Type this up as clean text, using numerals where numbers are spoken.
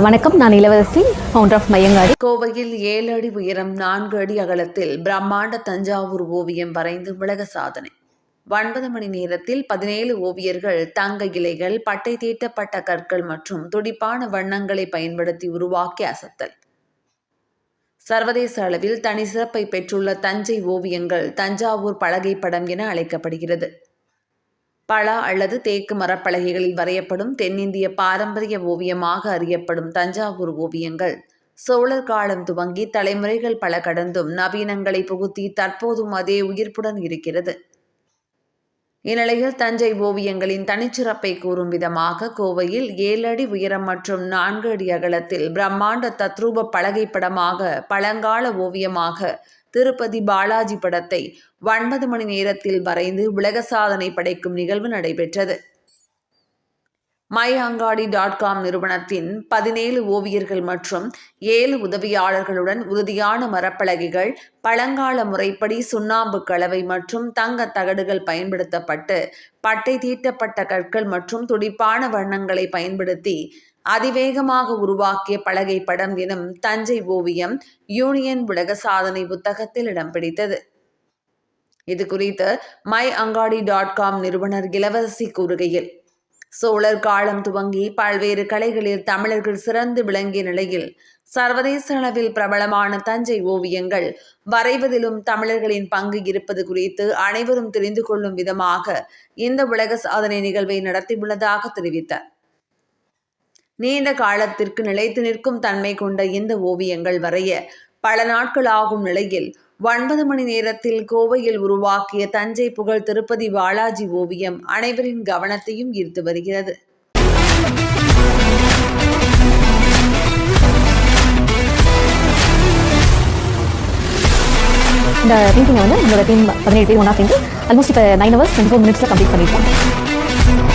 வணக்கம், நான் இளவரசி, ஃபவுண்டர் ஆஃப் மையங்காடி. கோவையில் 7 அடி உயரம் 4 அடி அகலத்தில் பிரம்மாண்ட தஞ்சாவூர் ஓவியம் வரைந்து உலக சாதனை. 9 மணி நேரத்தில் 17 ஓவியர்கள் தங்க இலைகள், பட்டை தீட்டப்பட்ட கற்கள் மற்றும் துடிப்பான வண்ணங்களை பயன்படுத்தி உருவாக்கி அசத்தல். சர்வதேச அளவில் தனி சிறப்பை பெற்றுள்ள தஞ்சை ஓவியங்கள் தஞ்சாவூர் பலகை படம் என அழைக்கப்படுகிறது. பலா அல்லது தேக்கு மரப்பலகைகளில் வரையப்படும் தென்னிந்திய பாரம்பரிய ஓவியமாக அறியப்படும் தஞ்சாவூர் ஓவியங்கள் சோழர் காலம் துவங்கி தலைமுறைகள் பல கடந்தும் நவீனங்களை புகுத்தி தற்போதும் அதே உயிர்ப்புடன் இருக்கிறது. இந்நிலையில் தஞ்சை ஓவியங்களின் தனிச்சிறப்பை கூறும் விதமாக கோவையில் 7 அடி உயரம் மற்றும் 4 அடி அகலத்தில் பிரம்மாண்ட தத்ரூப பலகை படமாக பழங்கால ஓவியமாக திருப்பதி பாலாஜி படத்தை 9 மணி நேரத்தில் வரைந்து உலக சாதனை படைக்கும் நிகழ்வு நடைபெற்றது. myangadi.com நிறுவனத்தின் 17 ஓவியர்கள் மற்றும் 7 உதவியாளர்களுடன் உறுதியான மரப்பலகைகள், பழங்கால முறைப்படி சுண்ணாம்பு கலவை மற்றும் தங்க தகடுகள் பயன்படுத்தப்பட்டு பட்டை தீட்டப்பட்ட கற்கள் மற்றும் துடிப்பான வண்ணங்களை பயன்படுத்தி அதிவேகமாக உருவாக்கிய பலகை படம் எனும் தஞ்சை ஓவியம் யூனியன் உலக சாதனை புத்தகத்தில் இடம் பிடித்தது. இது குறித்து myangadi.com நிறுவனர் இளவரசி கூறுகையில், சோழர் காலம் துவங்கி பல்வேறு கலைகளில் தமிழர்கள் சிறந்து விளங்கிய நிலையில் சர்வதேச அளவில் பிரபலமான தஞ்சை ஓவியங்கள் வரைவதிலும் தமிழர்களின் பங்கு இருப்பது குறித்து அனைவரும் தெரிந்து கொள்ளும் விதமாக இந்த உலக சாதனை நிகழ்வை நடத்தியுள்ளதாக தெரிவித்தார். நீண்ட காலத்திற்கு நிலைத்து நிற்கும் தன்மை கொண்ட இந்த ஓவியங்கள் வரைய பல நாட்கள் ஆகும் நிலையில் 9 மணி நேரத்தில் கோவையில் உருவாக்கிய தஞ்சை புகழ் திருப்பதி பாலாஜி ஓவியம் அனைவரின் கவனத்தையும் ஈர்த்து வருகிறது. இந்த மீட்டிங் நம்மளோட டீம் 17 பேர் ஒன்றா சேர்ந்து ஆல்மோஸ்ட் இப்போ 9 hours 24 minutes கம்ப்ளீட் பண்ணியிருக்கோம்.